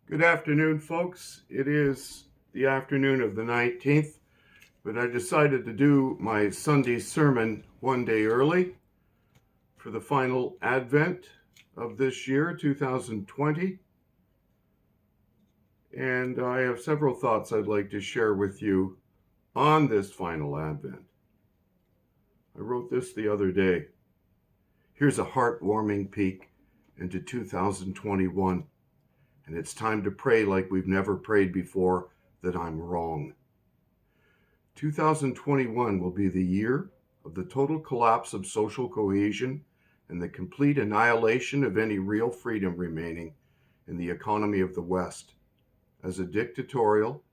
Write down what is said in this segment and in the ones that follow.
Good afternoon, folks. It is the afternoon of the 19th, but I decided to do my Sunday sermon one day early for the final Advent of this year, 2020. And I have several thoughts I'd like to share with you on this final Advent. I wrote this the other day. Here's a heartwarming peek into 2021. And it's time to pray like we've never prayed before that I'm wrong. 2021 will be the year of the total collapse of social cohesion and the complete annihilation of any real freedom remaining in the economy of the West, as a dictatorial,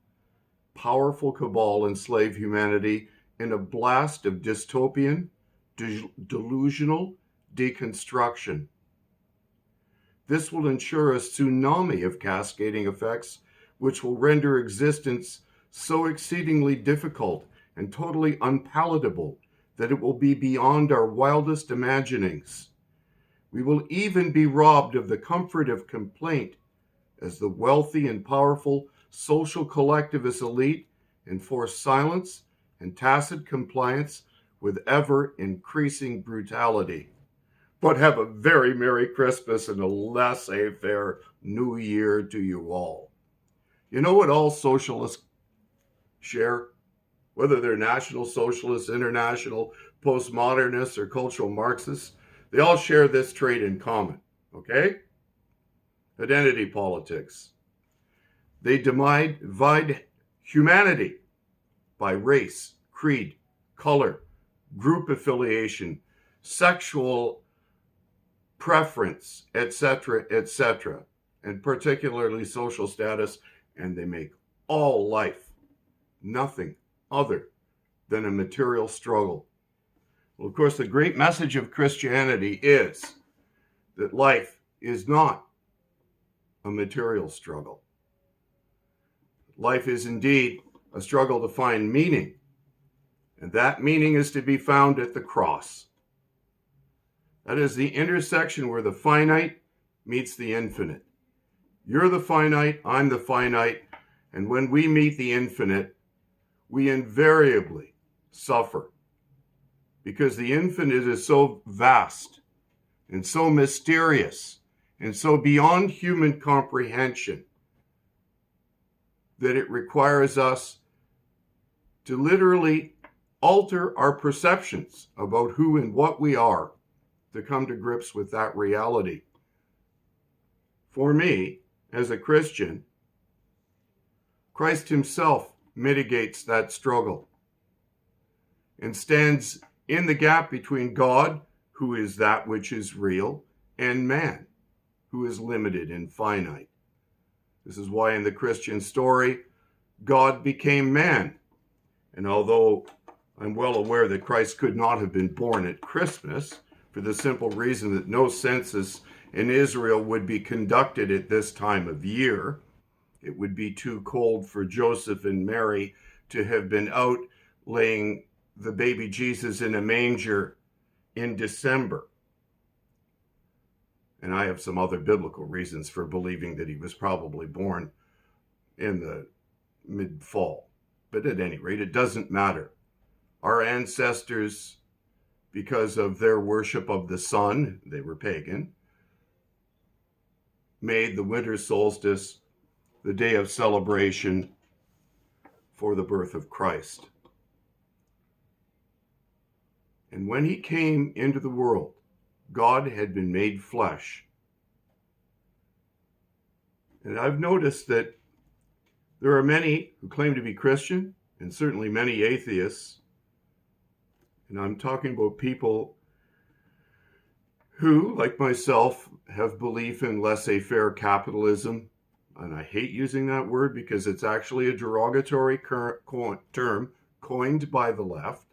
powerful cabal enslave humanity in a blast of dystopian, delusional deconstruction. This will ensure a tsunami of cascading effects, which will render existence so exceedingly difficult and totally unpalatable that it will be beyond our wildest imaginings. We will even be robbed of the comfort of complaint as the wealthy and powerful social collectivist elite enforce silence and tacit compliance with ever-increasing brutality. But have a very Merry Christmas and a laissez-faire New Year to you all. You know what all socialists share? Whether they're National Socialists, International, Postmodernists, or Cultural Marxists, they all share this trait in common, okay? Identity politics. They divide humanity by race, creed, color, group affiliation, sexual preference, etc., etc., and particularly social status, and they make all life nothing other than a material struggle. Well, of course, the great message of Christianity is that life is not a material struggle. Life is indeed a struggle to find meaning, and that meaning is to be found at the cross. That is the intersection where the finite meets the infinite. You're the finite, I'm the finite, and when we meet the infinite, we invariably suffer because the infinite is so vast and so mysterious and so beyond human comprehension that it requires us to literally alter our perceptions about who and what we are to come to grips with that reality. For me, as a Christian, Christ himself mitigates that struggle and stands in the gap between God, who is that which is real, and man, who is limited and finite. This is why in the Christian story, God became man. And although I'm well aware that Christ could not have been born at Christmas, for the simple reason that no census in Israel would be conducted at this time of year. It would be too cold for Joseph and Mary to have been out laying the baby Jesus in a manger in December. And I have some other biblical reasons for believing that he was probably born in the mid-fall. But at any rate, it doesn't matter. Our ancestors, because of their worship of the sun, they were pagan, made the winter solstice the day of celebration for the birth of Christ. And when he came into the world, God had been made flesh. And I've noticed that there are many who claim to be Christian, and certainly many atheists. And I'm talking about people who, like myself, have belief in laissez-faire capitalism. And I hate using that word because it's actually a derogatory term coined by the left.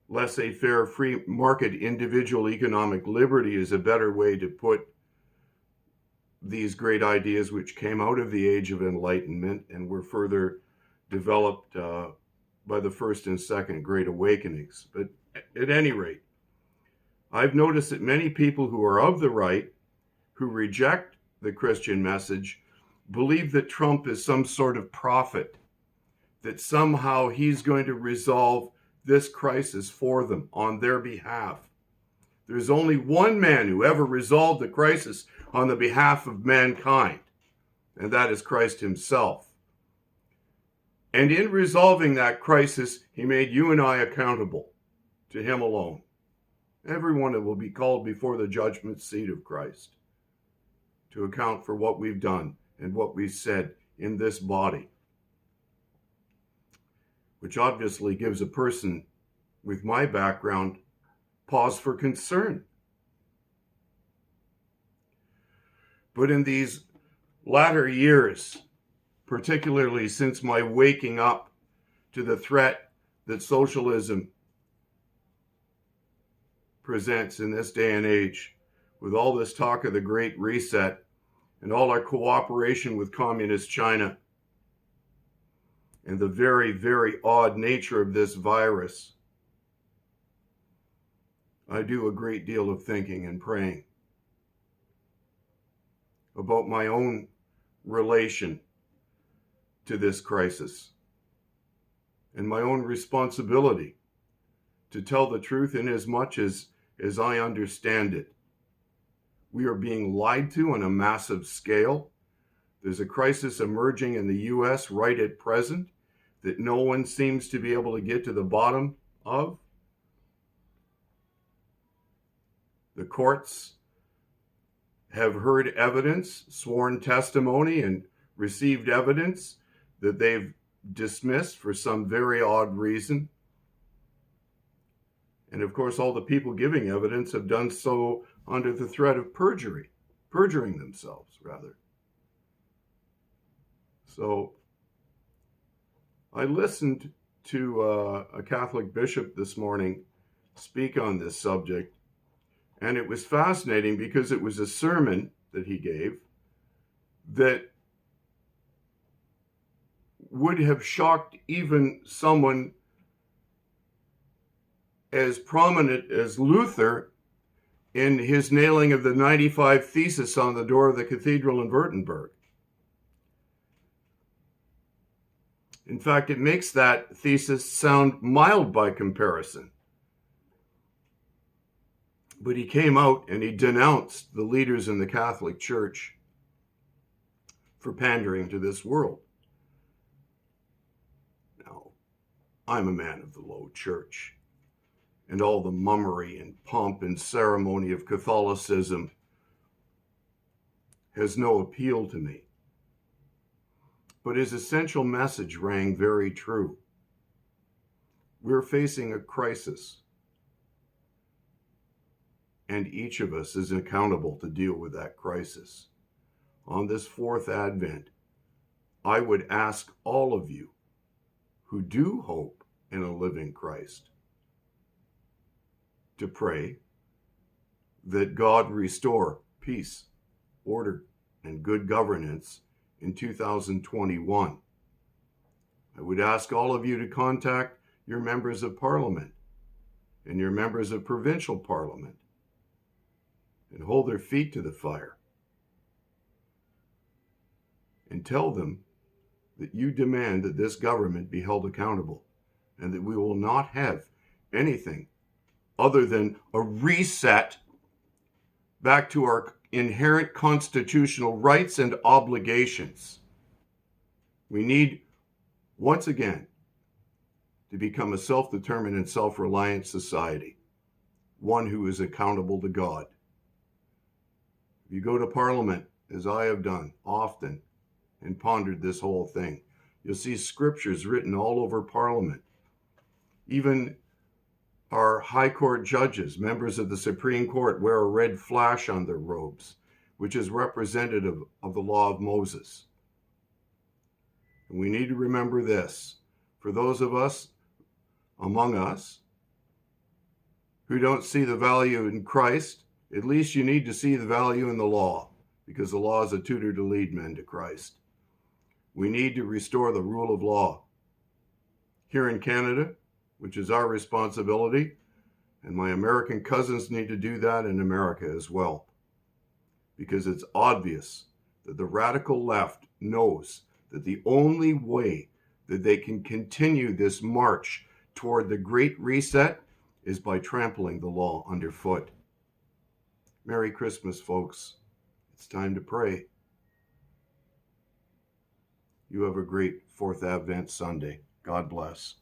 Laissez-faire, free market, individual economic liberty is a better way to put these great ideas which came out of the Age of Enlightenment and were further developed by the First and Second Great Awakenings. But at any rate, I've noticed that many people who are of the right, who reject the Christian message believe that Trump is some sort of prophet, that somehow he's going to resolve this crisis for them on their behalf. There's only one man who ever resolved the crisis on the behalf of mankind, and that is Christ himself. And in resolving that crisis, he made you and I accountable to him alone. Everyone will be called before the judgment seat of Christ to account for what we've done and what we've said in this body, which obviously gives a person with my background pause for concern. But in these latter years, particularly since my waking up to the threat that socialism presents in this day and age, with all this talk of the Great Reset and all our cooperation with communist China and the very, very odd nature of this virus, I do a great deal of thinking and praying about my own relation to this crisis and my own responsibility to tell the truth in as much as I understand it. We are being lied to on a massive scale. There's a crisis emerging in the U.S. right at present that no one seems to be able to get to the bottom of. The courts have heard evidence, sworn testimony, and received evidence that they've dismissed for some very odd reason. And of course, all the people giving evidence have done so under the threat of perjuring themselves, rather. So I listened to a Catholic bishop this morning speak on this subject, and it was fascinating because it was a sermon that he gave that would have shocked even someone as prominent as Luther in his nailing of the 95 Theses on the door of the cathedral in Württemberg. In fact, it makes that thesis sound mild by comparison. But he came out and he denounced the leaders in the Catholic Church for pandering to this world. Now, I'm a man of the low church, and all the mummery and pomp and ceremony of Catholicism has no appeal to me. But his essential message rang very true. We're facing a crisis, and each of us is accountable to deal with that crisis. On this fourth Advent, I would ask all of you who do hope in a living Christ to pray that God restore peace, order, and good governance in 2021. I would ask all of you to contact your members of parliament and your members of provincial parliament and hold their feet to the fire and tell them that you demand that this government be held accountable and that we will not have anything other than a reset back to our inherent constitutional rights and obligations. We need, once again, to become a self-determined and self-reliant society, one who is accountable to God. If you go to Parliament, as I have done often, and pondered this whole thing, you'll see scriptures written all over Parliament. Even our high court judges, members of the Supreme Court, wear a red flash on their robes, which is representative of the law of Moses. And we need to remember this. For those of us, among us, who don't see the value in Christ, at least you need to see the value in the law, because the law is a tutor to lead men to Christ. We need to restore the rule of law here in Canada, which is our responsibility, and my American cousins need to do that in America as well, because it's obvious that the radical left knows that the only way that they can continue this march toward the Great Reset is by trampling the law underfoot. Merry Christmas, folks. It's time to pray. You have a great 4th Advent Sunday. God bless.